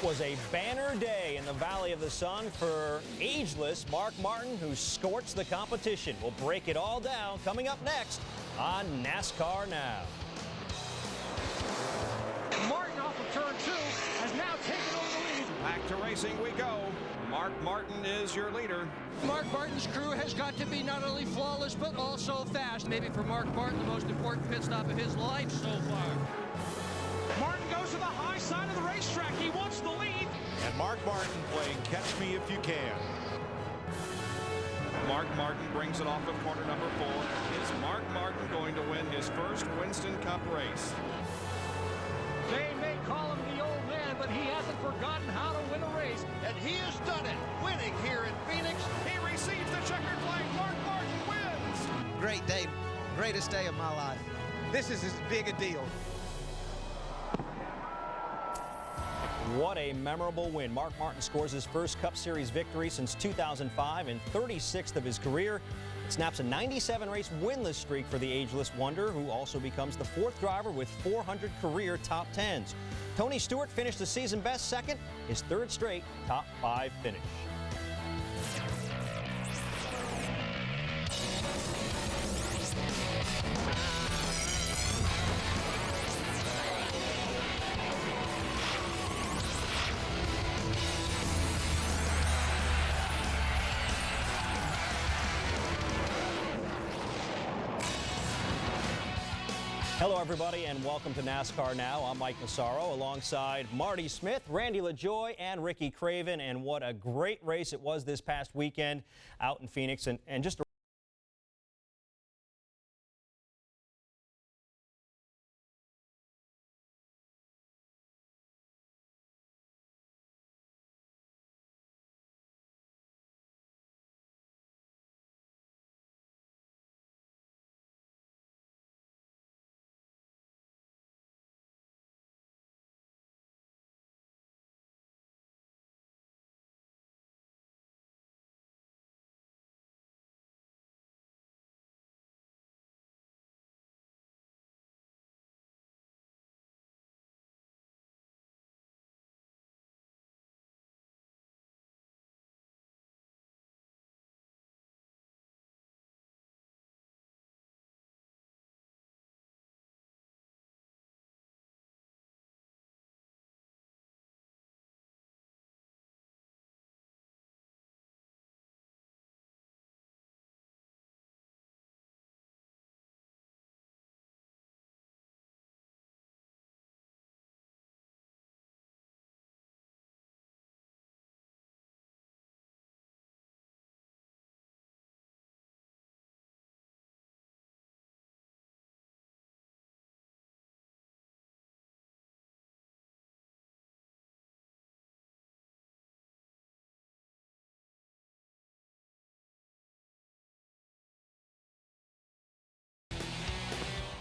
was a banner day in the Valley of the Sun for ageless Mark Martin, who scorched the competition. We'll break it all down coming up next on NASCAR Now. Martin off of turn 2 has now taken over the lead. Back to racing we go. Mark Martin is your leader. Mark Martin's crew has got to be not only flawless but also fast. Maybe for Mark Martin, the most important pit stop of his life so far. Martin goes to the high side of the racetrack. He wants the lead. And Mark Martin playing catch me if you can. Mark Martin brings it off of corner number 4. Is Mark Martin going to win his first Winston Cup race? They may call him the old man, but he hasn't forgotten how to win a race. And he has done it, winning here in Phoenix. He receives the checkered flag. Mark Martin wins. Great day, greatest day of my life. This is as big a deal. What a memorable win. Mark Martin scores his first Cup Series victory since 2005 and 36th of his career. It snaps a 97-race winless streak for the ageless wonder, who also becomes the 4th driver with 400 career top 10s. Tony Stewart finished the season best second, his 3rd straight top 5 finish. Hello, everybody, and welcome to NASCAR Now. I'm Mike Massaro alongside Marty Smith, Randy LaJoy, and Ricky Craven. And what a great race it was this past weekend out in Phoenix. And just a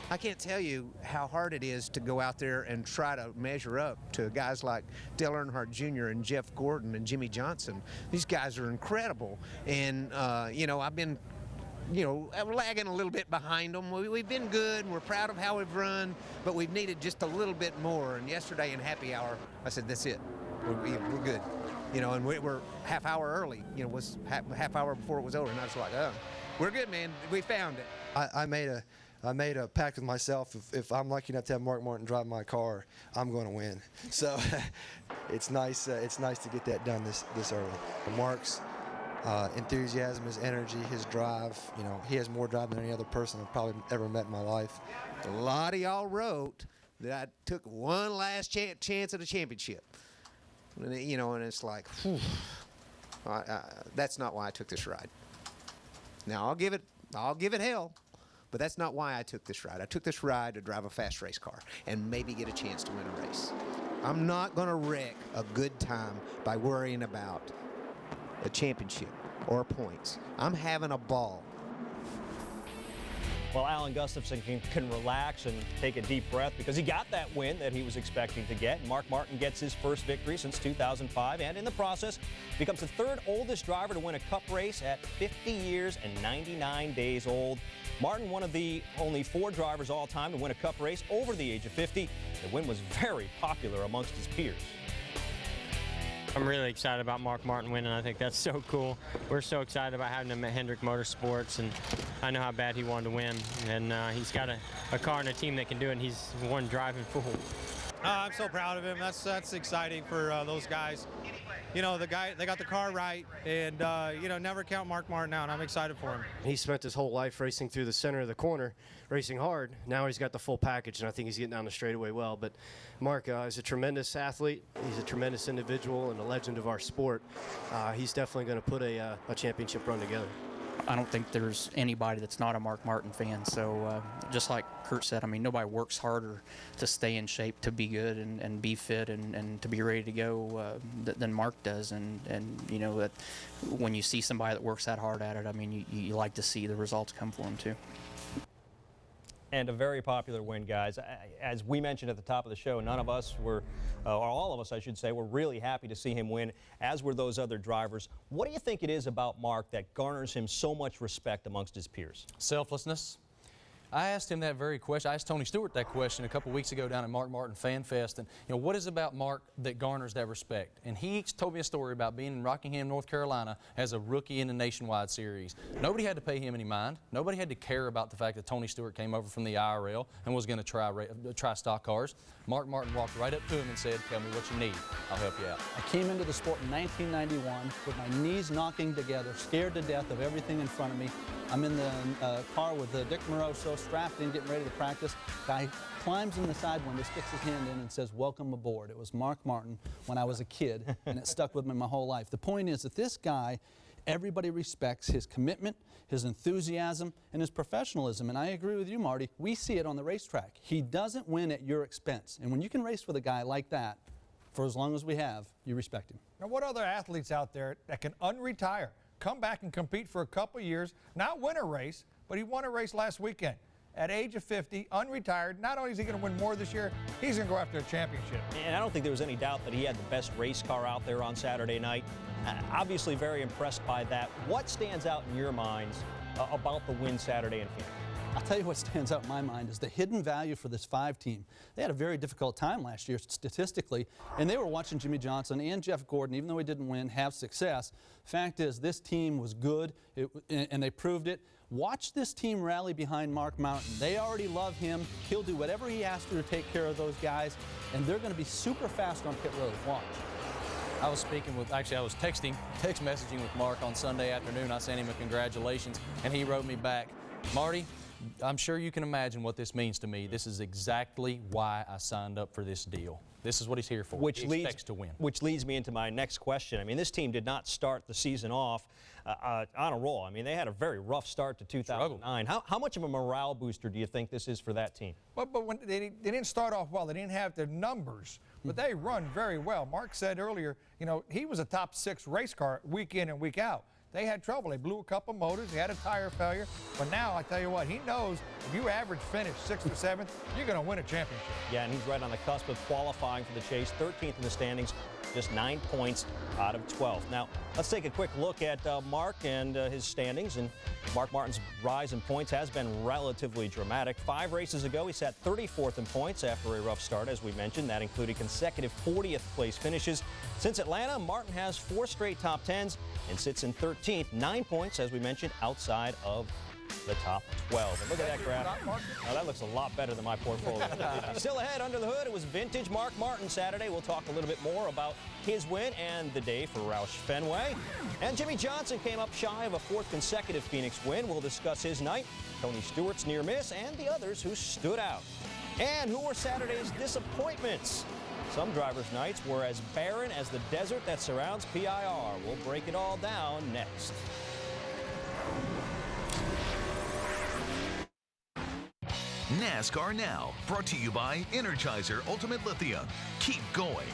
I can't tell you how hard it is to go out there and try to measure up to guys like Dale Earnhardt Jr. and Jeff Gordon and Jimmy Johnson. These guys are incredible. And, you know, I've been, lagging a little bit behind them. We've been good, and we're proud of how we've run, but we've needed just a little bit more. And yesterday in happy hour, I said, that's it. We're good. And we're half hour early. Was half hour before it was over, and I was like, oh, we're good, man. We found it. I made a pact with myself. If I'm lucky enough to have Mark Martin drive my car, I'm going to win. So it's nice. It's nice to get that done this early. Mark's enthusiasm, his energy, his drive. He has more drive than any other person I've probably ever met in my life. A lot of y'all wrote that I took one last chance at a championship. And it's like, that's not why I took this ride. Now I'll give it hell. But that's not why I took this ride. I took this ride to drive a fast race car and maybe get a chance to win a race. I'm not going to wreck a good time by worrying about a championship or points. I'm having a ball. Well, Alan Gustafson can relax and take a deep breath because he got that win that he was expecting to get. Mark Martin gets his first victory since 2005 and in the process becomes the 3rd oldest driver to win a Cup race at 50 years and 99 days old. Martin, one of the only 4 drivers all time to win a Cup race over the age of 50. The win was very popular amongst his peers. I'm really excited about Mark Martin winning. I think that's so cool. We're so excited about having him at Hendrick Motorsports, and I know how bad he wanted to win. And he's got a car and a team that can do it, and he's one driving fool. I'm so proud of him. That's exciting for those guys. You know, they got the car right, and you know, never count Mark Martin out. I'm excited for him. He spent his whole life racing through the center of the corner, racing hard. Now he's got the full package, and I think he's getting down the straightaway well. But Mark is a tremendous athlete. He's a tremendous individual and a legend of our sport. He's definitely going to put a championship run together. I don't think there's anybody that's not a Mark Martin fan. So just like Kurt said, I mean, nobody works harder to stay in shape, to be good and be fit and to be ready to go than Mark does. And you know, that when you see somebody that works that hard at it, I mean, you like to see the results come for him too. And a very popular win, guys. As we mentioned at the top of the show, none of us were, or all of us, I should say, were really happy to see him win, as were those other drivers. What do you think it is about Mark that garners him so much respect amongst his peers? Selflessness. I asked him that very question. I asked Tony Stewart that question a couple weeks ago down at Mark Martin Fan Fest. And, you know, what is it about Mark that garners that respect? And he told me a story about being in Rockingham, North Carolina as a rookie in the Nationwide Series. Nobody had to pay him any mind. Nobody had to care about the fact that Tony Stewart came over from the IRL and was going to try stock cars. Mark Martin walked right up to him and said, "Tell me what you need. I'll help you out." I came into the sport in 1991 with my knees knocking together, scared to death of everything in front of me. I'm in the car with Dick Moroso, strapped in, getting ready to practice. Guy climbs in the side window, sticks his hand in and says, "Welcome aboard." It was Mark Martin when I was a kid, and it stuck with me my whole life. The point is that this guy, everybody respects his commitment, his enthusiasm, and his professionalism. And I agree with you, Marty. We see it on the racetrack. He doesn't win at your expense. And when you can race with a guy like that, for as long as we have, you respect him. Now, what other athletes out there that can unretire, come back and compete for a couple years, not win a race, but he won a race last weekend. At age of 50, unretired, not only is he going to win more this year, he's going to go after a championship. And I don't think there was any doubt that he had the best race car out there on Saturday night. Obviously very impressed by that. What stands out in your minds about the win Saturday in Phoenix? I'll tell you what stands out in my mind is the hidden value for this 5 team. They had a very difficult time last year statistically, and they were watching Jimmy Johnson and Jeff Gordon, even though he didn't win, have success. Fact is, this team was good, and they proved it. Watch this team rally behind Mark Martin. They already love him. He'll do whatever he has to take care of those guys, and they're going to be super fast on pit road. Watch. I was text messaging with Mark on Sunday afternoon. I sent him a congratulations, and he wrote me back, "Marty, I'm sure you can imagine what this means to me. This is exactly why I signed up for this deal. This is what he's here for. He expects to win." Which leads me into my next question. I mean, this team did not start the season off on a roll. I mean, they had a very rough start to 2009. How much of a morale booster do you think this is for that team? But when they didn't start off well. They didn't have the numbers, but they run very well. Mark said earlier, you know, he was a top 6 race car week in and week out. They had trouble. They blew a couple motors. They had a tire failure. But now, I tell you what, he knows if you average finish 6th or 7th, you're going to win a championship. Yeah, and he's right on the cusp of qualifying for the chase. 13th in the standings, just 9 points out of 12. Now, let's take a quick look at Mark and his standings. And Mark Martin's rise in points has been relatively dramatic. 5 races ago, he sat 34th in points after a rough start, as we mentioned. That included consecutive 40th place finishes. Since Atlanta, Martin has 4 straight top 10s and sits in 13th, 9 points, as we mentioned, outside of the top 12. And look at that graph. Now, that looks a lot better than my portfolio. Still ahead under the hood, it was vintage Mark Martin Saturday. We'll talk a little bit more about his win and the day for Roush Fenway. And Jimmy Johnson came up shy of a 4th consecutive Phoenix win. We'll discuss his night, Tony Stewart's near miss, and the others who stood out. And who were Saturday's disappointments? Some drivers' nights were as barren as the desert that surrounds PIR. We'll break it all down next. NASCAR Now, brought to you by Energizer Ultimate Lithium. Keep going.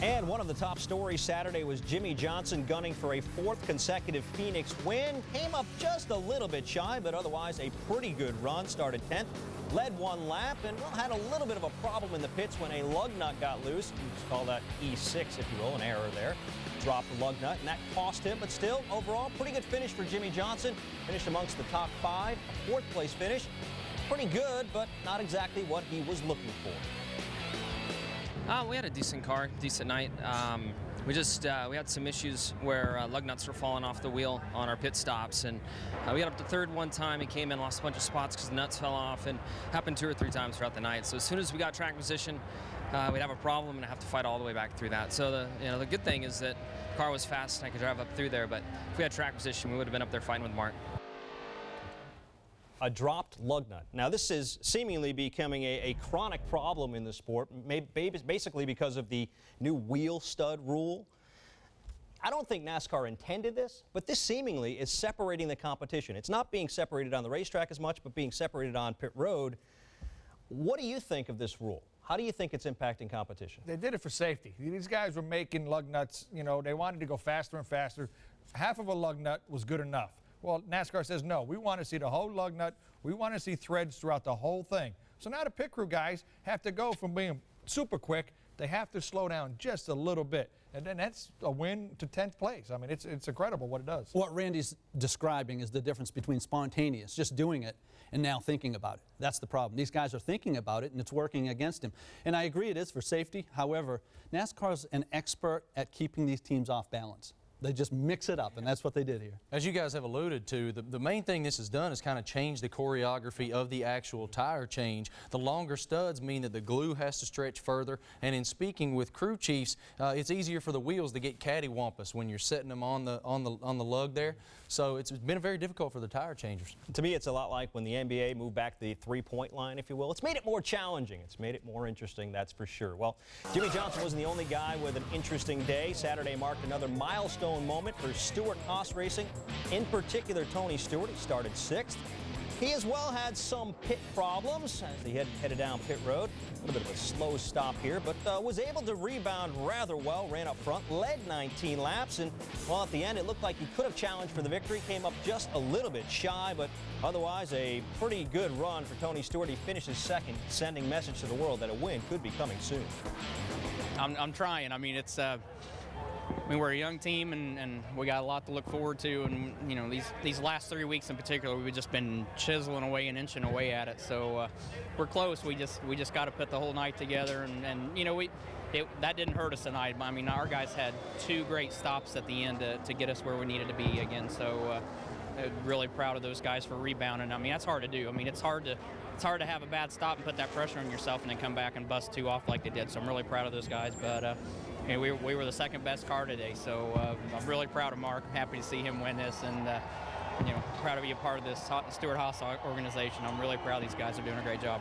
And one of the top stories Saturday was Jimmy Johnson gunning for a 4th consecutive Phoenix win. Came up just a little bit shy, but otherwise a pretty good run. Started 10th, led 1 lap, and well, had a little bit of a problem in the pits when a lug nut got loose. You just call that E6, if you will, an error there. Dropped the lug nut, and that cost him, but still, overall, pretty good finish for Jimmy Johnson. Finished amongst the top 5, a 4th place finish. Pretty good, but not exactly what he was looking for. We had a decent car, decent night. We had some issues where lug nuts were falling off the wheel on our pit stops, and we got up to third one time and came in, lost a bunch of spots because the nuts fell off, and happened 2 or 3 times throughout the night. So as soon as we got track position, we'd have a problem and have to fight all the way back through that. So the good thing is that the car was fast and I could drive up through there, but if we had track position, we would have been up there fighting with Mark. A dropped lug nut. Now, this is seemingly becoming a chronic problem in the sport, basically because of the new wheel stud rule. I don't think NASCAR intended this, but this seemingly is separating the competition. It's not being separated on the racetrack as much, but being separated on pit road. What do you think of this rule? How do you think it's impacting competition? They did it for safety. These guys were making lug nuts, you know, they wanted to go faster and faster. Half of a lug nut was good enough. Well, NASCAR says, no, we want to see the whole lug nut. We want to see threads throughout the whole thing. So now the pit crew guys have to go from being super quick, they have to slow down just a little bit. And then that's a win to 10th place. I mean, it's incredible what it does. What Randy's describing is the difference between spontaneous, just doing it, and now thinking about it. That's the problem. These guys are thinking about it, and it's working against him. And I agree it is for safety. However, NASCAR's an expert at keeping these teams off balance. They just mix it up, and that's what they did here. As you guys have alluded to, the main thing this has done is kind of change the choreography of the actual tire change. The longer studs mean that the glue has to stretch further, and in speaking with crew chiefs, it's easier for the wheels to get cattywampus when you're setting them on the lug there. So it's been very difficult for the tire changers. To me, it's a lot like when the NBA moved back the three-point line, if you will. It's made it more challenging. It's made it more interesting, that's for sure. Well, Jimmy Johnson wasn't the only guy with an interesting day. Saturday marked another milestone moment for Stewart-Haas Racing. In particular, Tony Stewart. He started 6th. He as well had some pit problems as he headed down pit road. A little bit of a slow stop here, but was able to rebound rather well, ran up front, led 19 laps, and well, at the end it looked like he could have challenged for the victory, came up just a little bit shy, but otherwise a pretty good run for Tony Stewart. He finishes 2nd, sending a message to the world that a win could be coming soon. I'm trying. I mean, it's we're a young team, and we got a lot to look forward to. And you know, these last 3 weeks in particular, we've just been chiseling away and inching away at it. So we're close. We just got to put the whole night together. And you know, that didn't hurt us tonight. I mean, our guys had 2 great stops at the end to get us where we needed to be again. So really proud of those guys for rebounding. I mean, that's hard to do. I mean, it's hard to have a bad stop and put that pressure on yourself and then come back and bust 2 off like they did. So I'm really proud of those guys. But and we were the 2nd best car today, so I'm really proud of Mark. Happy to see him win this, and you know, proud to be a part of this Stewart-Haas organization. I'm really proud these guys are doing a great job.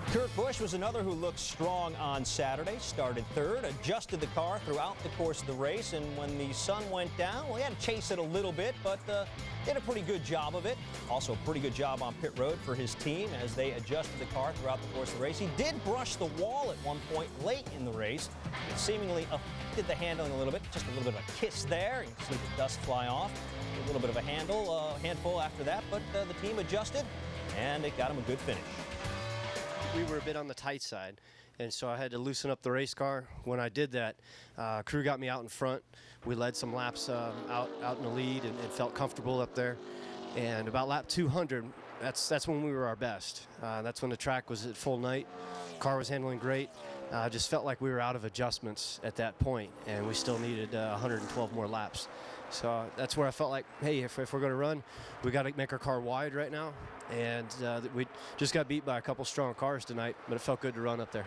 Kurt Busch was another who looked strong on Saturday. Started 3rd, adjusted the car throughout the course of the race, and when the sun went down, well, he had to chase it a little bit, but did a pretty good job of it. Also, a pretty good job on pit road for his team as they adjusted the car throughout the course of the race. He did brush the wall at one point late in the race. It seemingly affected the handling a little bit. Just a little bit of a kiss there. You can see the dust fly off. A little bit of a handful after that, but the team adjusted, and it got him a good finish. We were a bit on the tight side, and so I had to loosen up the race car. When I did that, crew got me out in front. We led some laps out in the lead and felt comfortable up there. And about lap 200, that's when we were our best. That's when the track was at full night. Car was handling great. Just felt like we were out of adjustments at that point, and we still needed 112 more laps. So that's where I felt like, hey, if we're going to run, we got to make our car wide right now. And we just got beat by a couple strong cars tonight, but it felt good to run up there.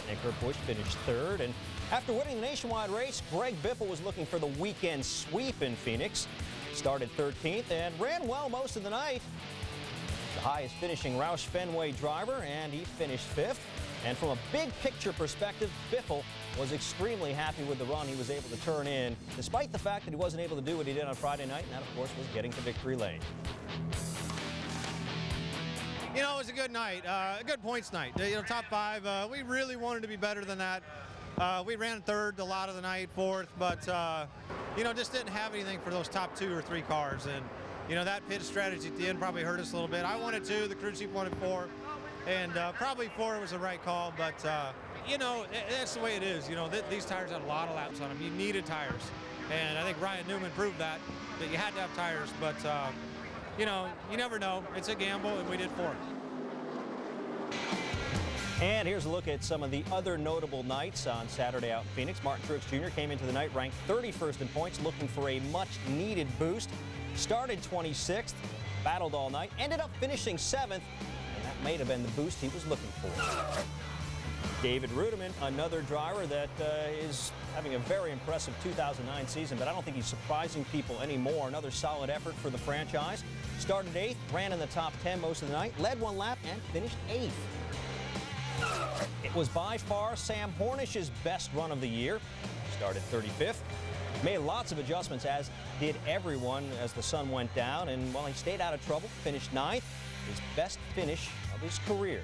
And Kurt Busch finished 3rd, and after winning the nationwide race, Greg Biffle was looking for the weekend sweep in Phoenix. Started 13th and ran well most of the night. The highest finishing Roush Fenway driver, and he finished 5th. And from a big picture perspective, Biffle was extremely happy with the run he was able to turn in, despite the fact that he wasn't able to do what he did on Friday night, and that, of course, was getting to victory lane. You know, it was a good night, a good points night. You know, top 5. We really wanted to be better than that. We ran 3rd a lot of the night, 4th, but you know, just didn't have anything for those top 2 or 3 cars. And you know, that pit strategy at the end probably hurt us a little bit. I wanted 2, the crew chief wanted 4, and probably 4 was the right call. But you know, that's the way it is. You know, these tires had a lot of laps on them. You needed tires, and I think Ryan Newman proved that you had to have tires. But you know, you never know. It's a gamble, and we did 4. And here's a look at some of the other notable nights on Saturday out in Phoenix. Martin Truex Jr. came into the night ranked 31st in points, looking for a much-needed boost. Started 26th, battled all night, ended up finishing 7th, and that may have been the boost he was looking for. David Rudiman, another driver that is having a very impressive 2009 season, but I don't think he's surprising people anymore. Another solid effort for the franchise. Started 8th, ran in the top 10 most of the night, led one lap, and finished 8th. It was by far Sam Hornish's best run of the year. Started 35th. Made lots of adjustments, as did everyone, as the sun went down. And while he stayed out of trouble, finished 9th. His best finish of his career.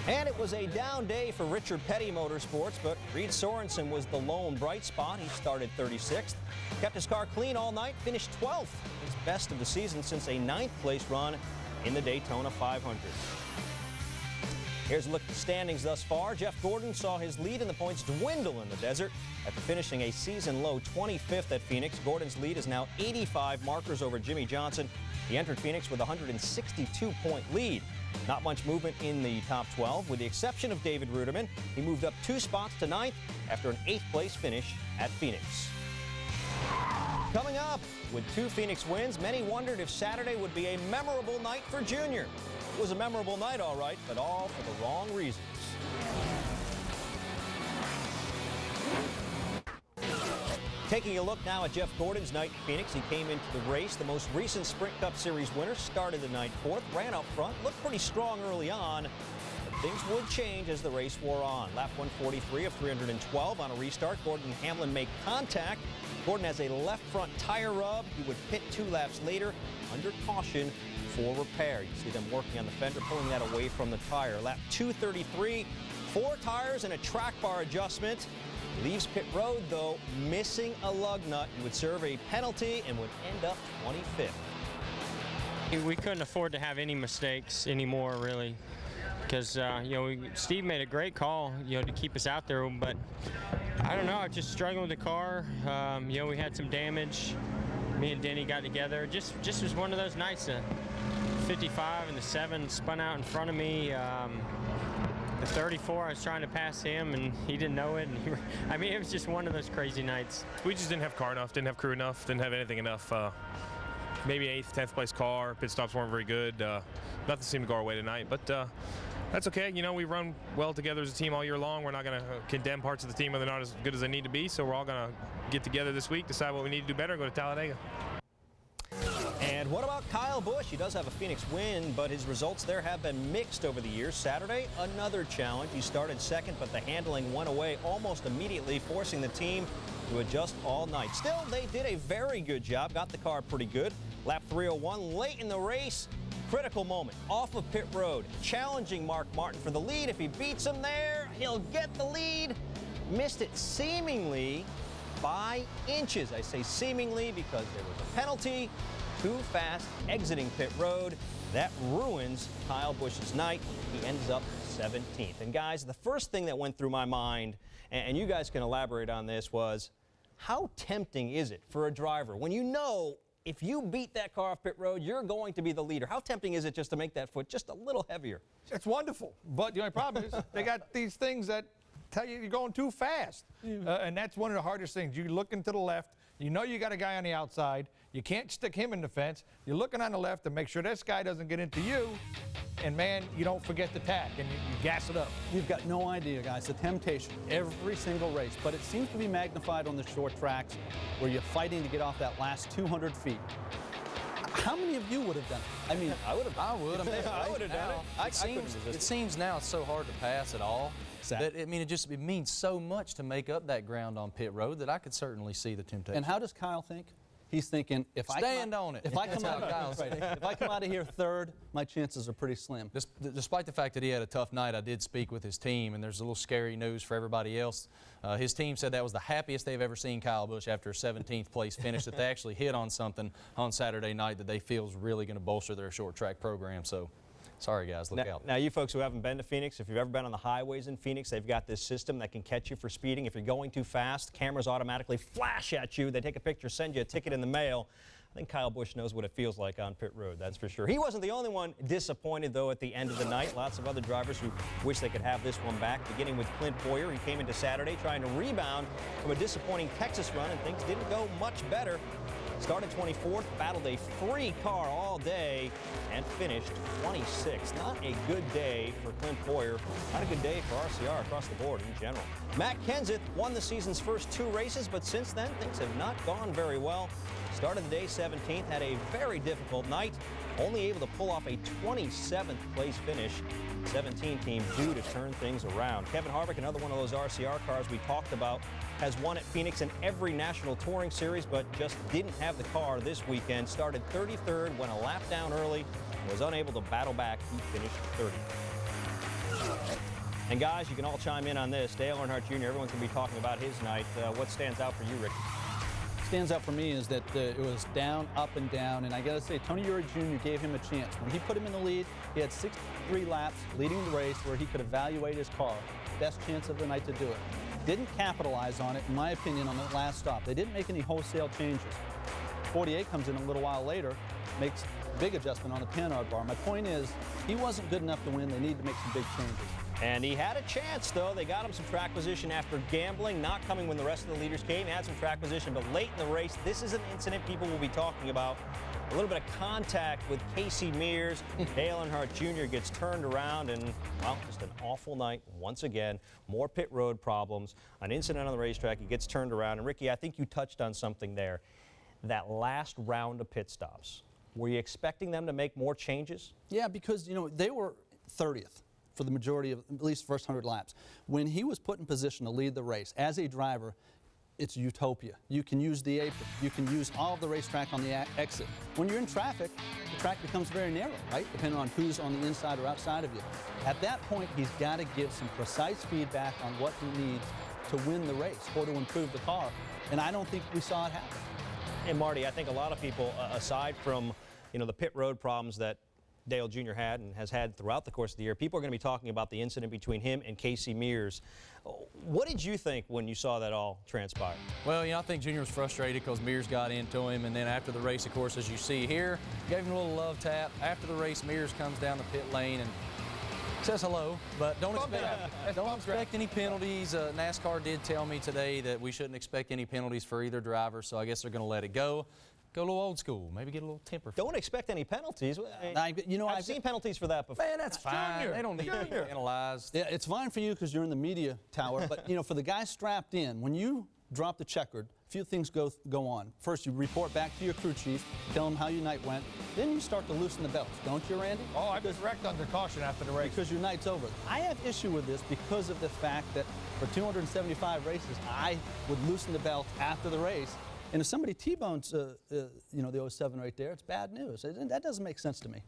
And it was a down day for Richard Petty Motorsports, but Reed Sorensen was the lone bright spot. He started 36th. Kept his car clean all night, finished 12th. His best of the season since a 9th place run in the Daytona 500. Here's a look at the standings thus far. Jeff Gordon saw his lead in the points dwindle in the desert after finishing a season-low 25th at Phoenix. Gordon's lead is now 85 markers over Jimmy Johnson. He entered Phoenix with a 162-point lead. Not much movement in the top 12, with the exception of David Rudiman. He moved up 2 spots to 9th after an 8th place finish at Phoenix. Coming up, with 2 Phoenix wins, many wondered if Saturday would be a memorable night for Junior. It was a memorable night, all right, but all for the wrong reasons. Taking a look now at Jeff Gordon's night in Phoenix. He came into the race, the most recent Sprint Cup Series winner, started the night 4th, ran up front, looked pretty strong early on, but things would change as the race wore on. Lap 143 of 312 on a restart. Gordon and Hamlin make contact. Gordon has a left front tire rub. He would pit 2 laps later under caution for repair. You see them working on the fender, pulling that away from the tire. Lap 233, 4 tires and a track bar adjustment. Leaves pit road, though, missing a lug nut. He would serve a penalty and would end up 25th. We couldn't afford to have any mistakes anymore, really, because Steve made a great call, to keep us out there, but I don't know, I just struggled with the car. We had some damage. Me and Denny got together. Just was one of those nights. 55 and the 7 spun out in front of me. The 34, I was trying to pass him, and he didn't know it. And it was just one of those crazy nights. We just didn't have car enough, didn't have crew enough, didn't have anything enough. Maybe 8th, 10th place car. Pit stops weren't very good. Nothing seemed to go our way tonight, but that's okay. We run well together as a team all year long. We're not going to condemn parts of the team when they're not as good as they need to be, so we're all going to get together this week, decide what we need to do better, and go to Talladega. And what about Kyle Busch? He does have a Phoenix win, but his results there have been mixed over the years. Saturday, another challenge. He started 2nd, but the handling went away almost immediately, forcing the team to adjust all night. Still, they did a very good job, got the car pretty good. Lap 301 late in the race. Critical moment off of pit road, challenging Mark Martin for the lead. If he beats him there, he'll get the lead. Missed it seemingly by inches. I say seemingly because there was a penalty. Too fast exiting pit road. That ruins Kyle Busch's night. He ends up 17th. And guys, the first thing that went through my mind, and you guys can elaborate on this, was how tempting is it for a driver when you know if you beat that car off pit road, you're going to be the leader? How tempting is it just to make that foot just a little heavier? It's wonderful, but the only problem is they got these things that tell you you're going too fast. And that's one of the hardest things. You're looking to the left. You know you got a guy on the outside. You can't stick him in the fence. You're looking on the left to make sure this guy doesn't get into you. And, man, you don't forget the tack, and you gas it up. You've got no idea, guys, the temptation every single race. But it seems to be magnified on the short tracks where you're fighting to get off that last 200 feet. How many of you would have done it? I mean, I would have. I would have. I would have done it. It seems now it's so hard to pass at all. That, it means so much to make up that ground on pit road that I could certainly see the temptation. And how does Kyle think? He's thinking, if I come out of here 3rd, my chances are pretty slim. Despite the fact that he had a tough night, I did speak with his team, and there's a little scary news for everybody else. His team said that was the happiest they've ever seen Kyle Busch after a 17th place finish, that they actually hit on something on Saturday night that they feel is really going to bolster their short track program. So, sorry guys, look out. Now you folks who haven't been to Phoenix, if you've ever been on the highways in Phoenix, they've got this system that can catch you for speeding. If you're going too fast, cameras automatically flash at you. They take a picture, send you a ticket in the mail. I think Kyle Busch knows what it feels like on pit road, that's for sure. He wasn't the only one disappointed, though, at the end of the night. Lots of other drivers who wish they could have this one back, beginning with Clint Bowyer. He came into Saturday trying to rebound from a disappointing Texas run, and things didn't go much better. Started 24th, battled a free car all day, and finished 26th. Not a good day for Clint Bowyer. Not a good day for RCR across the board in general. Matt Kenseth won the season's first 2 races, but since then, things have not gone very well. Started the day 17th, had a very difficult night, only able to pull off a 27th place finish. 17 team due to turn things around. Kevin Harvick, another one of those RCR cars we talked about, has won at Phoenix in every national touring series, but just didn't have the car this weekend. Started 33rd, went a lap down early, was unable to battle back. He finished 30th. And guys, you can all chime in on this. Dale Earnhardt Jr., everyone's going to be talking about his night. What stands out for you, Ricky? Stands out for me is that it was down, up, and down, and I got to say, Tony Eury Jr. gave him a chance. When he put him in the lead, he had 63 laps leading the race where he could evaluate his car. Best chance of the night to do it. Didn't capitalize on it, in my opinion, on that last stop. They didn't make any wholesale changes. 48 comes in a little while later, makes a big adjustment on the Panhard bar. My point is, he wasn't good enough to win. They needed to make some big changes. And he had a chance, though. They got him some track position after gambling, not coming when the rest of the leaders came. He had some track position, but late in the race, this is an incident people will be talking about. A little bit of contact with Casey Mears. Dale Earnhardt Jr. gets turned around, and, well, just an awful night once again. More pit road problems. An incident on the racetrack, he gets turned around. And, Ricky, I think you touched on something there. That last round of pit stops. Were you expecting them to make more changes? Yeah, because, you know, they were 30th. For the majority of at least first 100 laps. When he was put in position to lead the race, as a driver, it's utopia. You can use the apron. You can use all of the racetrack on the exit. When you're in traffic, the track becomes very narrow, right? Depending on who's on the inside or outside of you. At that point, he's got to give some precise feedback on what he needs to win the race or to improve the car. And I don't think we saw it happen. And Marty, I think a lot of people, aside from, you know, the pit road problems that Dale Jr. had and has had throughout the course of the year, people are going to be talking about the incident between him and Casey Mears. What did you think when you saw that all transpire? Well, you know, I think Jr. was frustrated because Mears got into him, and then after the race, of course, as you see here, gave him a little love tap. After the race, Mears comes down the pit lane and says hello, but don't expect any penalties. NASCAR did tell me today that we shouldn't expect any penalties for either driver, so I guess they're going to let it go. Go a little old school, maybe get a little temper. Don't expect any penalties. I've seen penalties for that before. Man, that's fine. They don't need to be penalized. Yeah, it's fine for you because you're in the media tower, but, you know, for the guy strapped in, when you drop the checkered, a few things go on. First, you report back to your crew chief, tell him how your night went. Then you start to loosen the belts, don't you, Randy? Oh, I was wrecked under caution after the race. Because your night's over. I have issue with this because of the fact that for 275 races, I would loosen the belt after the race. And if somebody T-bones, you know, the 07 right there, it's bad news. That doesn't make sense to me.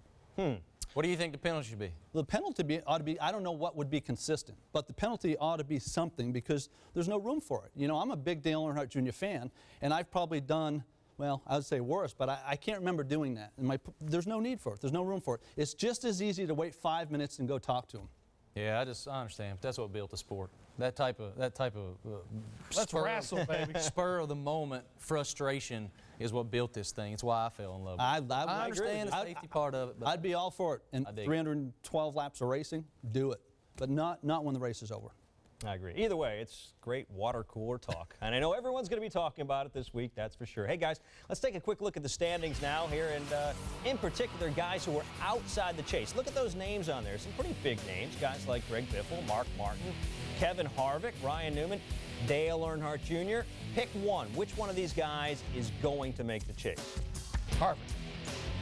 What do you think the penalty should be? The penalty ought to be, I don't know what would be consistent, but the penalty ought to be something because there's no room for it. You know, I'm a big Dale Earnhardt Jr. fan, and I've probably done, well, I would say worse, but I can't remember doing that. And there's no need for it. There's no room for it. It's just as easy to wait 5 minutes and go talk to him. Yeah, I understand. That's what built the sport. That type of let's wrestle, baby. Spur of the moment frustration is what built this thing. It's why I fell in love with it. I understand the safety part of it. But I'd be all for it. In 312 laps of racing, do it. But not when the race is over. I agree. Either way, it's great water cooler talk. And I know everyone's going to be talking about it this week, that's for sure. Hey, guys, let's take a quick look at the standings now here, and in particular, guys who were outside the chase. Look at those names on there. Some pretty big names, guys like Greg Biffle, Mark Martin, Kevin Harvick, Ryan Newman, Dale Earnhardt Jr. Pick one. Which one of these guys is going to make the chase? Harvick.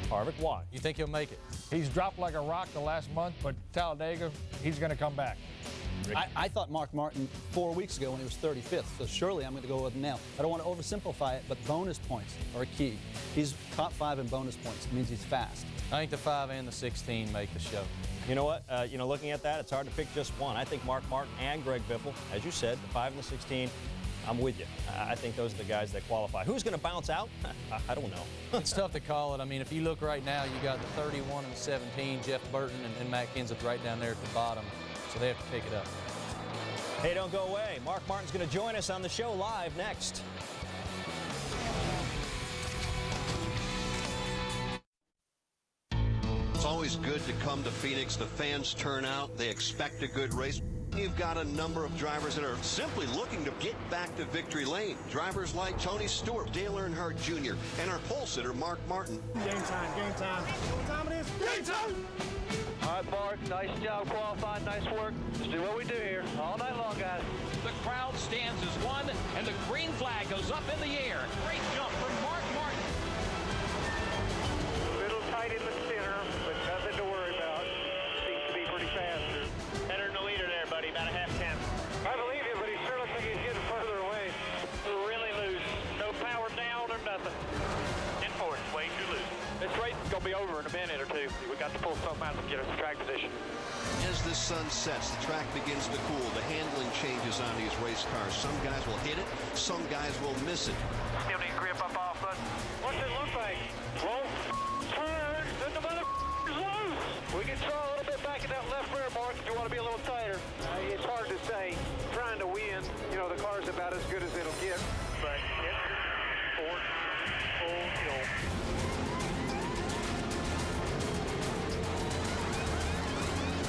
Harvick, why? You think he'll make it? He's dropped like a rock the last month, but Talladega, he's going to come back. I thought Mark Martin 4 weeks ago when he was 35th, so surely I'm going to go with him now. I don't want to oversimplify it, but bonus points are key. He's top 5 in bonus points. It means he's fast. I think the 5 and the 16 make the show. You know what? Looking at that, it's hard to pick just one. I think Mark Martin and Greg Biffle, as you said, the 5 and the 16, I'm with you. I think those are the guys that qualify. Who's going to bounce out? I don't know. It's tough to call it. I mean, if you look right now, you got the 31 and the 17, Jeff Burton and Matt Kenseth right down there at the bottom, so they have to pick it up. Hey, don't go away. Mark Martin's going to join us on the show live next. always good to come to Phoenix. The fans turn out. They expect a good race. You've got a number of drivers that are simply looking to get back to victory lane. Drivers like Tony Stewart, Dale Earnhardt Jr., and our pole sitter, Mark Martin. Game time, game time. What time it is? Game time! All right, Mark, nice job qualifying, nice work. Let's do what we do here all night long, guys. The crowd stands as one, and the green flag goes up in the air. Great jump from Mark Martin. A little tight in the center, but nothing to worry about. Seems to be pretty fast here. Better than the leader there, buddy, about a half tenth. I believe you, but he sure looks like he's getting further away. Really loose. No power down or nothing. In fourth, way too loose. This race is going to be over in a minute or two. We got to pull something out to get us to track position. As the sun sets, the track begins to cool. The handling changes on these race cars. Some guys will hit it, some guys will miss it. Still need grip up off button. What's it look like? Roll turn, then the mother loose. We can throw a little bit back in that left rear, Mark, if you want to be a little tighter. It's hard to say. Trying to win, you know, the car's about as good as it'll get. But it's full kill.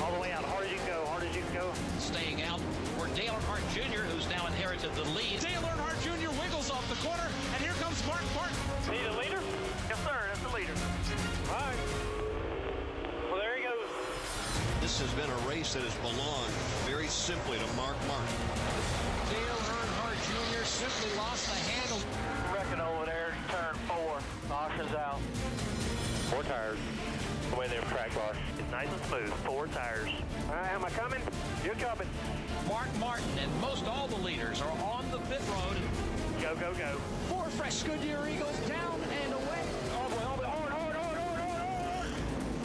All the way out, hard as you can go, hard as you can go. Staying out for Dale Earnhardt Jr., who's now inherited the lead. Dale Earnhardt Jr. wiggles off the corner, and here comes Mark Martin. Is he the leader? Yes, sir, that's the leader. All right. Well, there he goes. This has been a race that has belonged very simply to Mark Martin. Dale Earnhardt Jr. simply lost the handle. Wrecking over there, turn 4. Caution's out. 4 tires. The way they're track bar. It's nice and smooth. 4 tires. All right, am I coming? You're coming. Mark Martin and most all the leaders are on the pit road. Go, go, go. 4 fresh Goodyear Eagles down and away. All the way, hard.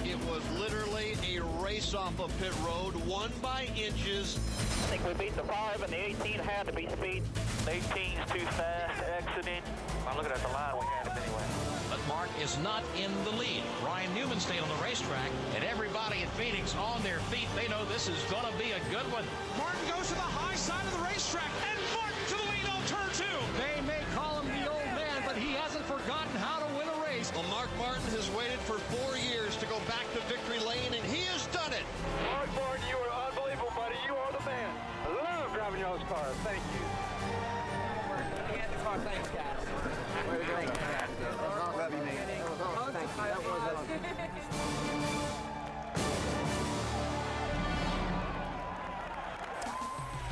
It was literally a race off of pit road, won by inches. I think we beat the 5 and the 18 had to be speed. The 18's too fast, exiting. I'm looking at the line, we had him anyway. But Mark is not in the lead. Ryan Newman stayed on the racetrack, and everybody in Phoenix on their feet. They know this is going to be a good one. Martin goes to the high side of the racetrack, and Martin to the lead on turn 2. They may call him the old man, but he hasn't forgotten how to win a race. Well, Mark Martin has waited for 4 years to go back to victory lane, and he has done it. Mark Martin, you are unbelievable, buddy. You are the man. I love driving y'all's car. Thank you. Thanks, guys. Way to go. Love you, man. Thank you. That was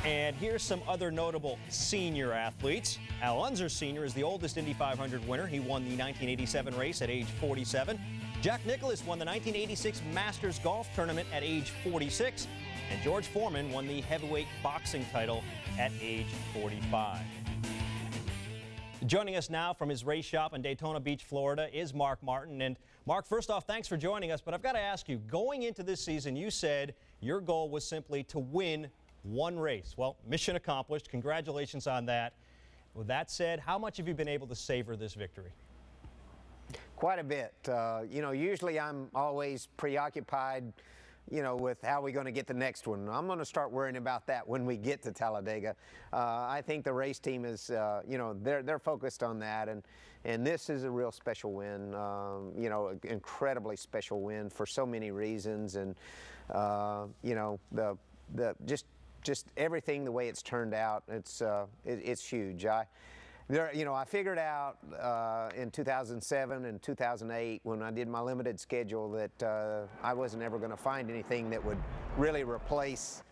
And here's some other notable senior athletes. Al Unser Sr. is the oldest Indy 500 winner. He won the 1987 race at age 47. Jack Nicklaus won the 1986 Masters Golf Tournament at age 46. And George Foreman won the heavyweight boxing title at age 45. Joining us now from his race shop in Daytona Beach, Florida, is Mark Martin. And Mark, first off, thanks for joining us. But I've got to ask you, going into this season, you said your goal was simply to win one race. Well, mission accomplished. Congratulations on that. With that said, how much have you been able to savor this victory? Quite a bit. You know, usually I'm always preoccupied, you know, with how we're going to get the next one. I'm going to start worrying about that when we get to Talladega. I think the race team is, you know, they're focused on that, and this is a real special win. You know, an incredibly special win for so many reasons, and you know, just everything, the way it's turned out, it's huge. You know, I figured out in 2007 and 2008 when I did my limited schedule that I wasn't ever going to find anything that would really replace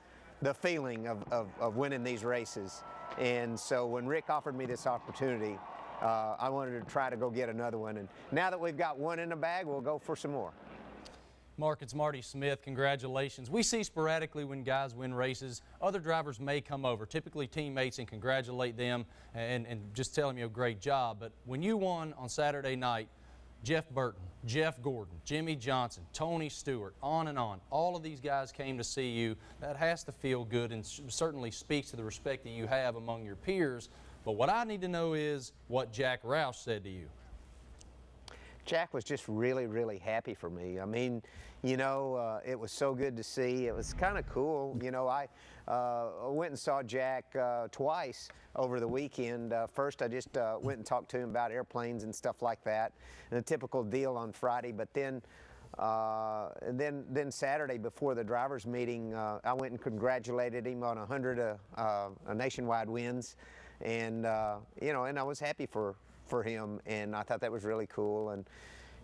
the feeling of winning these races. And so when Rick offered me this opportunity, I wanted to try to go get another one. And now that we've got one in the bag, we'll go for some more. Mark, it's Marty Smith. Congratulations. We see sporadically when guys win races, other drivers may come over, typically teammates, and congratulate them and just tell them you have a great job. But when you won on Saturday night, Jeff Burton, Jeff Gordon, Jimmy Johnson, Tony Stewart, on and on, all of these guys came to see you. That has to feel good and certainly speaks to the respect that you have among your peers. But what I need to know is what Jack Roush said to you. Jack was just really, really happy for me. I mean, you know, it was so good to see. It was kind of cool. You know, I went and saw Jack twice over the weekend. First, I just went and talked to him about airplanes and stuff like that, and a typical deal on Friday. But then And then Saturday before the drivers' meeting, I went and congratulated him on 100 nationwide wins, and you know, and I was happy for him, and I thought that was really cool. And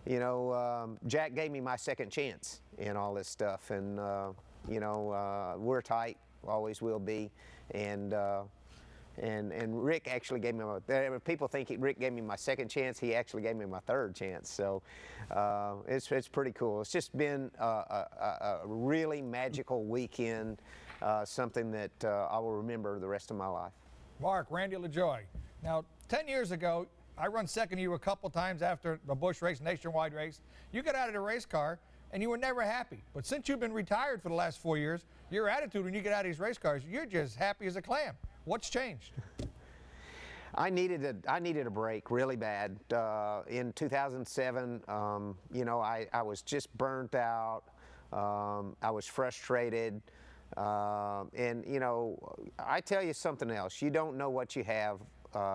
you know, Jack gave me my second chance in all this stuff, and you know, we're tight, always will be, and Rick actually gave me people think Rick gave me my second chance. He actually gave me my third chance. So it's pretty cool. It's just been a really magical weekend, something that I will remember the rest of my life. Mark, Randy LaJoie. Now, 10 years ago, I run second to you a couple times after the Busch race, nationwide race. You got out of the race car, and you were never happy. But since you've been retired for the last 4 years, your attitude when you get out of these race cars, you're just happy as a clam. What's changed? I needed a break really bad. In 2007, you know, I was just burnt out. I was frustrated. And, you know, I tell you something else. You don't know what you have.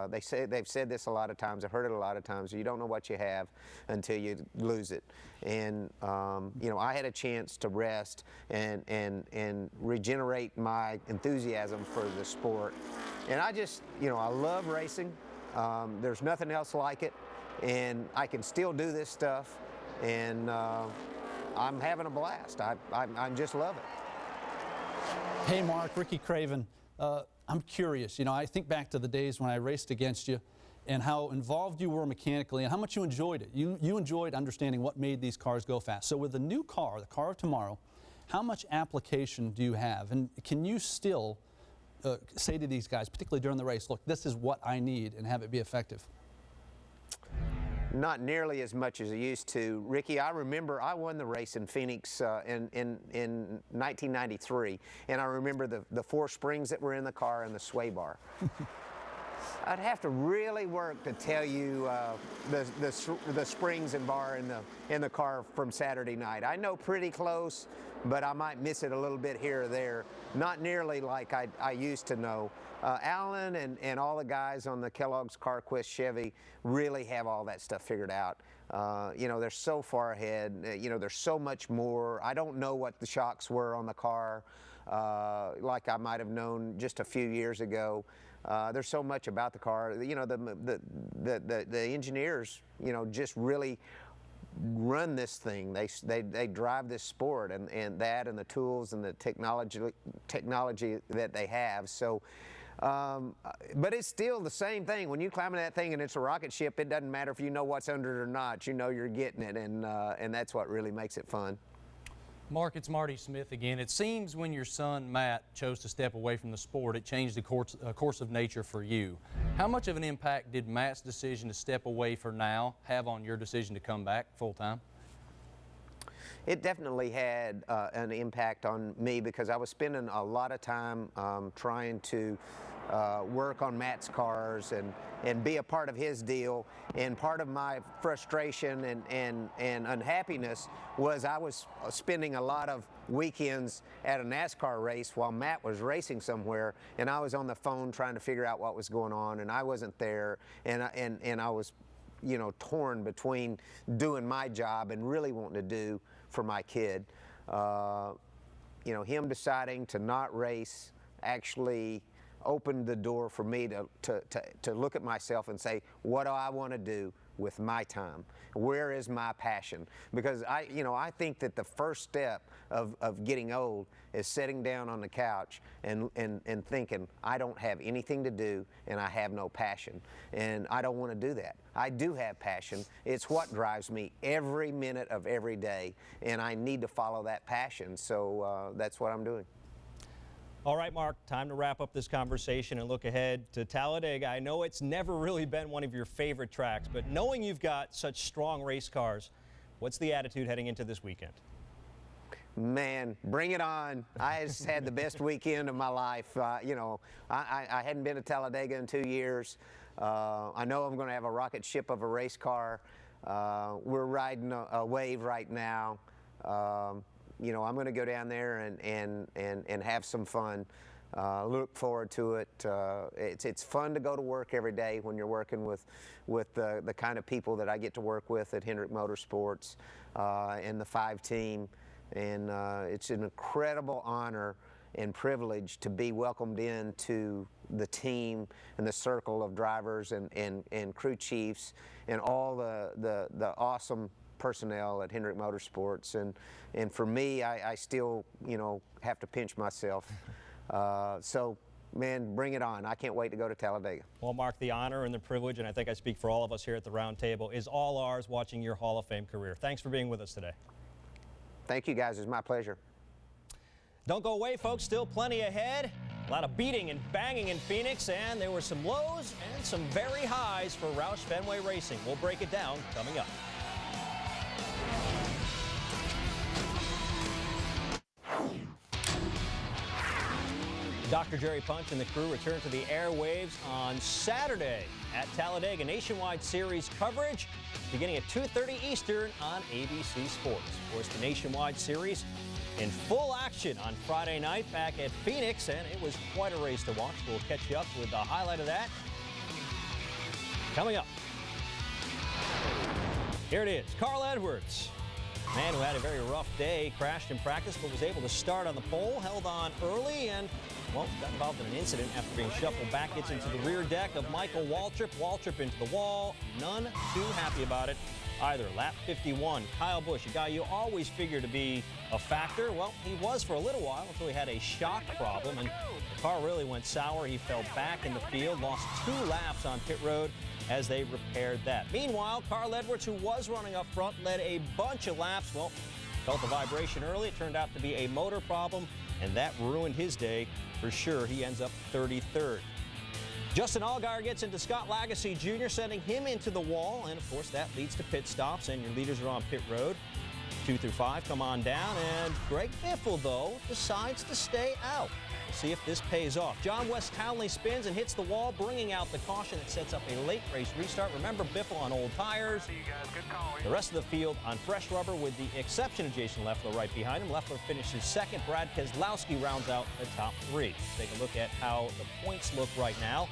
They've said this a lot of times. I've heard it a lot of times. You don't know what you have until you lose it. And you know, I had a chance to rest and regenerate my enthusiasm for the sport. And I just, you know, I love racing. There's nothing else like it, and I can still do this stuff. And I'm having a blast. I just love it. Hey, Mark, Ricky Craven. I'm curious, you know, I think back to the days when I raced against you and how involved you were mechanically and how much you enjoyed it. You enjoyed understanding what made these cars go fast. So with the new car, the car of tomorrow, how much application do you have? And can you still say to these guys, particularly during the race, look, this is what I need, and have it be effective? Not nearly as much as I used to. Ricky, I remember I won the race in Phoenix in 1993, and I remember the 4 springs that were in the car and the sway bar. I'd have to really work to tell you the springs and bar in the car from Saturday night. I know pretty close, but I might miss it a little bit here or there. Not nearly like I used to know. Alan and all the guys on the Kellogg's CarQuest Chevy really have all that stuff figured out. You know, they're so far ahead. You know, there's so much more. I don't know what the shocks were on the car like I might have known just a few years ago. There's so much about the car. You know, the engineers, you know, just really run this thing. They drive this sport, and the tools and the technology that they have. So, but it's still the same thing. When you climb in that thing and it's a rocket ship, it doesn't matter if you know what's under it or not. You know you're getting it, and that's what really makes it fun. Mark, it's Marty Smith again. It seems when your son, Matt, chose to step away from the sport, it changed the course of nature for you. How much of an impact did Matt's decision to step away for now have on your decision to come back full-time? It definitely had an impact on me because I was spending a lot of time trying to work on Matt's cars and be a part of his deal. And part of my frustration and unhappiness was I was spending a lot of weekends at a NASCAR race while Matt was racing somewhere, and I was on the phone trying to figure out what was going on, and I wasn't there, and I was, you know, torn between doing my job and really wanting to do for my kid. You know, him deciding to not race actually opened the door for me to look at myself and say, what do I want to do with my time? Where is my passion? Because I think that the first step of getting old is sitting down on the couch and thinking, I don't have anything to do and I have no passion. And I don't want to do that. I do have passion. It's what drives me every minute of every day, and I need to follow that passion. So that's what I'm doing. All right, Mark, time to wrap up this conversation and look ahead to Talladega. I know it's never really been one of your favorite tracks, but knowing you've got such strong race cars, what's the attitude heading into this weekend? Man, bring it on. I just had the best weekend of my life. You know, I hadn't been to Talladega in 2 years. I know I'm going to have a rocket ship of a race car. We're riding a wave right now. You know, I'm going to go down there and have some fun. Look forward to it. It's fun to go to work every day when you're working with the kind of people that I get to work with at Hendrick Motorsports and the 5 team. And it's an incredible honor and privilege to be welcomed into the team and the circle of drivers and crew chiefs and all the awesome personnel at Hendrick Motorsports. And for me, I still, have to pinch myself. So, man, bring it on. I can't wait to go to Talladega. Well, Mark, the honor and the privilege, and I think I speak for all of us here at the round table, is all ours watching your Hall of Fame career. Thanks for being with us today. Thank you, guys. It's my pleasure. Don't go away, folks. Still plenty ahead. A lot of beating and banging in Phoenix, and there were some lows and some very highs for Roush Fenway Racing. We'll break it down coming up. Dr. Jerry Punch and the crew return to the airwaves on Saturday at Talladega. Nationwide Series coverage beginning at 2:30 Eastern on ABC Sports. Of course, the Nationwide Series in full action on Friday night back at Phoenix, and it was quite a race to watch. We'll catch you up with the highlight of that coming up. Here it is, Carl Edwards. Man who had a very rough day, crashed in practice, but was able to start on the pole, held on early, and, well, got involved in an incident after being shuffled back. Gets into the rear deck of Michael Waltrip. Waltrip into the wall. None too happy about it either. Lap 51, Kyle Busch, a guy you always figure to be a factor. Well, he was for a little while until he had a shock problem, and the car really went sour. He fell back in the field, lost 2 laps on pit road as they repaired that. Meanwhile, Carl Edwards, who was running up front, led a bunch of laps. Well, felt the vibration early. It turned out to be a motor problem, and that ruined his day for sure. He ends up 33rd. Justin Allgaier gets into Scott Lagasse Jr., sending him into the wall, and of course that leads to pit stops, and your leaders are on pit road. 2 through 5 come on down, and Greg Biffle, though, decides to stay out. We'll see if this pays off. John West Townley spins and hits the wall, bringing out the caution that sets up a late race restart. Remember, Biffle on old tires. The rest of the field on fresh rubber, with the exception of Jason Leffler right behind him. Leffler finishes second. Brad Keselowski rounds out the top 3. Let's take a look at how the points look right now.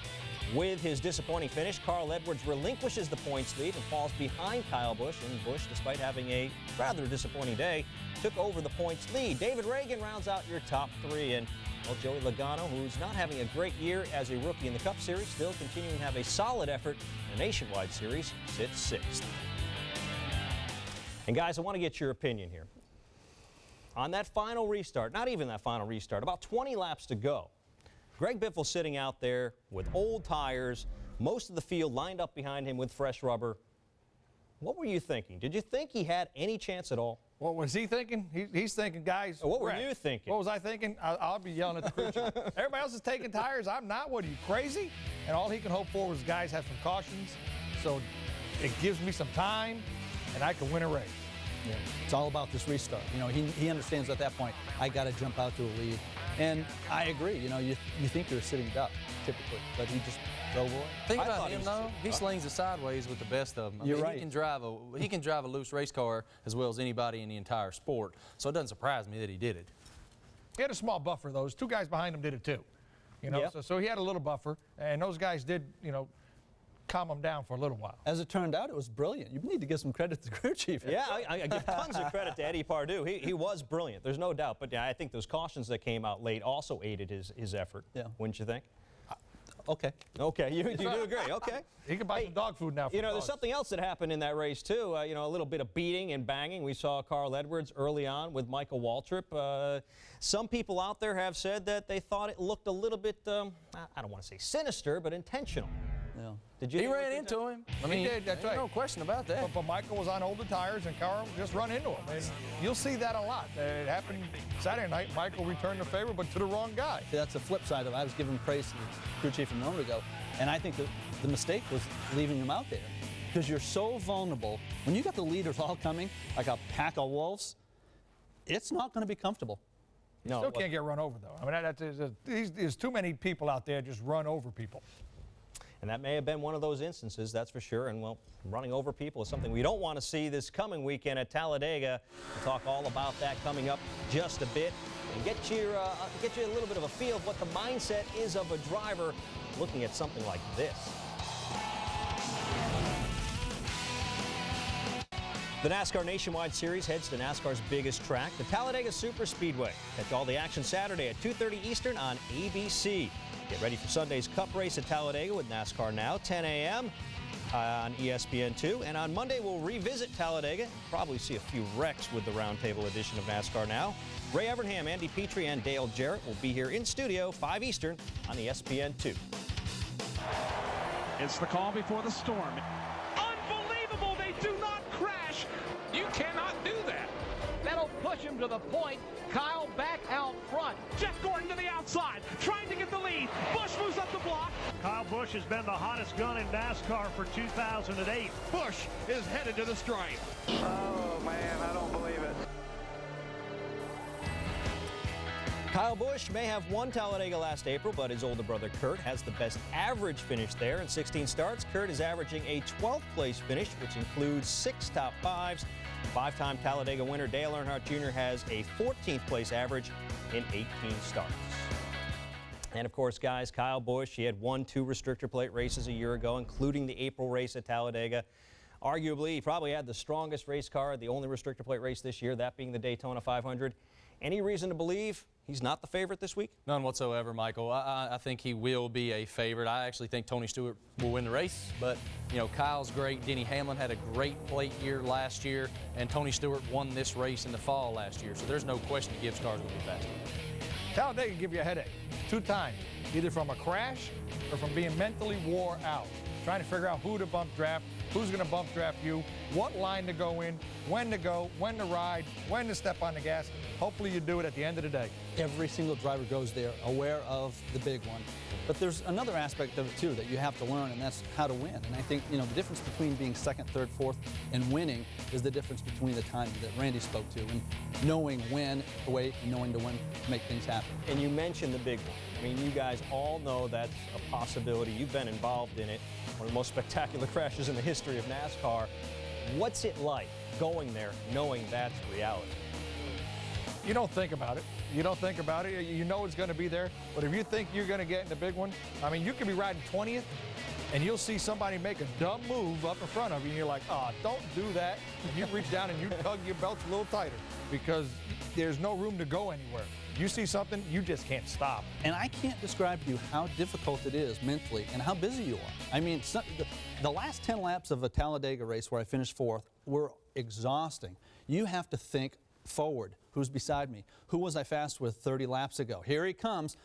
With his disappointing finish, Carl Edwards relinquishes the points lead and falls behind Kyle Busch. And Busch, despite having a rather disappointing day, took over the points lead. David Reagan rounds out your top 3. And, well, Joey Logano, who's not having a great year as a rookie in the Cup Series, still continuing to have a solid effort in the Nationwide Series, sits 6th. And, guys, I want to get your opinion here. On that final restart, not even that final restart, about 20 laps to go, Greg Biffle sitting out there with old tires, most of the field lined up behind him with fresh rubber. What were you thinking? Did you think he had any chance at all? What was he thinking? He's thinking, guys. What were you thinking? What was I thinking? I'll be yelling at the crew chief. Everybody else is taking tires. I'm not. What, are you crazy? And all he can hope for was guys have some cautions, so it gives me some time, and I can win a race. Yeah. It's all about this restart. He understands at that point, I got to jump out to a lead. And I agree. You think you're a sitting duck, typically, but he just drove away. Think about him, though. He slings it sideways with the best of them. You're right. He can drive a loose race car as well as anybody in the entire sport. So it doesn't surprise me that he did it. He had a small buffer. Those 2 guys behind him did it too. Yep. So he had a little buffer, and those guys did, calm him down for a little while. As it turned out, it was brilliant. You need to give some credit to the crew chief. Yeah, I give tons of credit to Eddie Pardue. He was brilliant. There's no doubt. But yeah, I think those cautions that came out late also aided his effort. Yeah. Wouldn't you think? Okay. Okay, you do agree. Okay. He can buy some dog food now. There's something else that happened in that race too. A little bit of beating and banging. We saw Carl Edwards early on with Michael Waltrip. Some people out there have said that they thought it looked a little bit, I don't want to say sinister, but intentional. Yeah. Did you? He ran into him. He did. That's right. No question about that. But Michael was on older tires, and Carl just run into him. And you'll see that a lot. It happened Saturday night. Michael returned the favor, but to the wrong guy. See, that's the flip side of it. I was giving praise to the crew chief a moment ago, and I think that the mistake was leaving him out there, because you're so vulnerable. When you got the leaders all coming like a pack of wolves, it's not going to be comfortable. You still can't get run over, though. I mean, there's too many people out there just run over people. And that may have been one of those instances, that's for sure. And, well, running over people is something we don't want to see this coming weekend at Talladega. We'll talk all about that coming up just a bit and get you a little bit of a feel of what the mindset is of a driver looking at something like this. The NASCAR Nationwide Series heads to NASCAR's biggest track, the Talladega Superspeedway. Catch all the action Saturday at 2:30 Eastern on ABC. Get ready for Sunday's Cup race at Talladega with NASCAR Now, 10 a.m. On ESPN2. And on Monday, we'll revisit Talladega and probably see a few wrecks with the Roundtable edition of NASCAR Now. Ray Evernham, Andy Petrie, and Dale Jarrett will be here in studio, 5 Eastern on ESPN2. It's the call before the storm. Unbelievable, they do not crash. You cannot do that. That'll push him to the point. Kyle back out front. Jeff Gordon to the outside, trying to get the lead. Busch moves up the block. Kyle Busch has been the hottest gun in NASCAR for 2008. Busch is headed to the stripe. Oh, man, I don't believe it. Kyle Busch may have won Talladega last April, but his older brother Kurt has the best average finish there. In 16 starts, Kurt is averaging a 12th place finish, which includes 6 top 5s. Five-time Talladega winner Dale Earnhardt Jr. has a 14th place average in 18 starts. And of course, guys, Kyle Busch, he had won 2 restrictor plate races a year ago, including the April race at Talladega. Arguably, he probably had the strongest race car, the only restrictor plate race this year, that being the Daytona 500. Any reason to believe he's not the favorite this week? None whatsoever, Michael. I think he will be a favorite. I actually think Tony Stewart will win the race, but, you know, Kyle's great. Denny Hamlin had a great plate year last year, and Tony Stewart won this race in the fall last year, so there's no question the Gibbs car is going to be faster. Talladega can give you a headache 2 times, either from a crash or from being mentally wore out, trying to figure out who to bump draft, who's going to bump draft you, what line to go in, when to go, when to ride, when to step on the gas. Hopefully you do it at the end of the day. Every single driver goes there aware of the big one. But there's another aspect of it, too, that you have to learn, and that's how to win. And I think, you know, the difference between being second, third, fourth, and winning is the difference between the timing that Randy spoke to, and knowing when to wait and knowing when to make things happen. And you mentioned the big one. I mean, you guys all know that's a possibility. You've been involved in it. One of the most spectacular crashes in the history of NASCAR. What's it like going there knowing that's reality? You don't think about it. You don't think about it. You know it's going to be there. But if you think you're going to get in the big one, I mean, you could be riding 20th, and you'll see somebody make a dumb move up in front of you, and you're like, oh, don't do that. You reach down and you tug your belts a little tighter because there's no room to go anywhere. You see something, you just can't stop. And I can't describe to you how difficult it is mentally and how busy you are. I mean, the last 10 laps of a Talladega race where I finished 4th were exhausting. You have to think forward. Who's beside me? Who was I fast with 30 laps ago? Here he comes.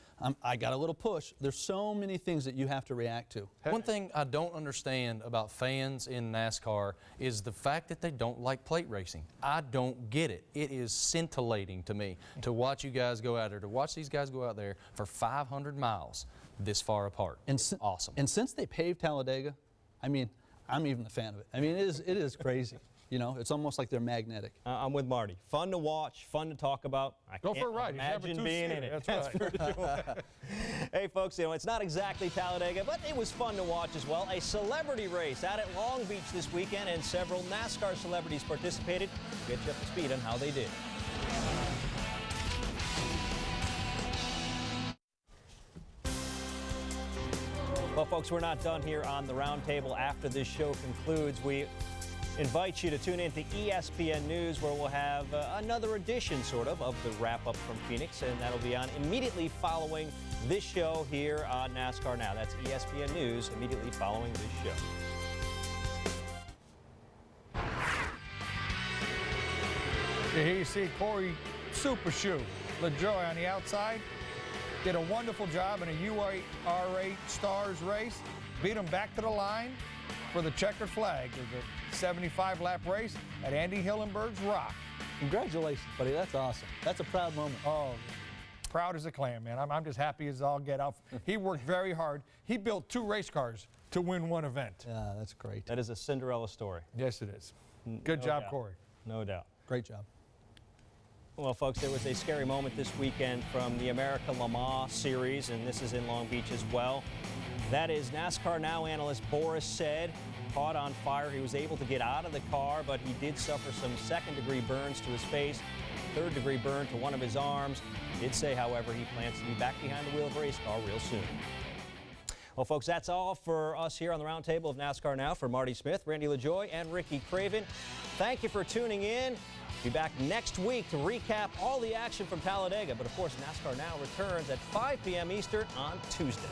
I got a little push. There's so many things that you have to react to. One thing I don't understand about fans in NASCAR is the fact that they don't like plate racing. I don't get it. It is scintillating to me to watch you guys go out there, to watch these guys go out there for 500 miles this far apart. It's awesome. And since they paved Talladega, I mean, I'm even a fan of it. I mean, it is crazy. You know, it's almost like they're magnetic. I'm with Marty. Fun to watch, fun to talk about. I Go for a ride. Imagine being in it. That's right. for sure. Hey, folks, you know, it's not exactly Talladega, but it was fun to watch as well. A celebrity race out at Long Beach this weekend, and several NASCAR celebrities participated. We'll get you up to speed on how they did. Well, folks, we're not done here on the Roundtable. After this show concludes, we invite you to tune in to ESPN News, where we'll have another edition, sort of the wrap-up from Phoenix, and that'll be on immediately following this show here on NASCAR Now. That's ESPN News immediately following this show. Here you see Corey Super Shoe LaJoy on the outside. Did a wonderful job in a UARA Stars race. Beat him back to the line for the checkered flag. It was a 75-lap race at Andy Hillenberg's Rock. Congratulations, buddy. That's awesome. That's a proud moment. Oh, proud as a clam, man. I'm just happy as all get out. He worked very hard. He built 2 race cars to win 1 event. Yeah, that's great. That is a Cinderella story. Yes, it is. Good job, doubt. Corey. No doubt. Great job. Well, folks, there was a scary moment this weekend from the America Le Mans Series, and this is in Long Beach as well. That is NASCAR Now analyst Boris said, caught on fire. He was able to get out of the car, but he did suffer some second-degree burns to his face, third-degree burn to one of his arms. He did say, however, he plans to be back behind the wheel of a race car real soon. Well, folks, that's all for us here on the Roundtable of NASCAR Now. For Marty Smith, Randy LaJoy, and Ricky Craven, thank you for tuning in. Be back next week to recap all the action from Talladega. But, of course, NASCAR Now returns at 5 p.m. Eastern on Tuesday.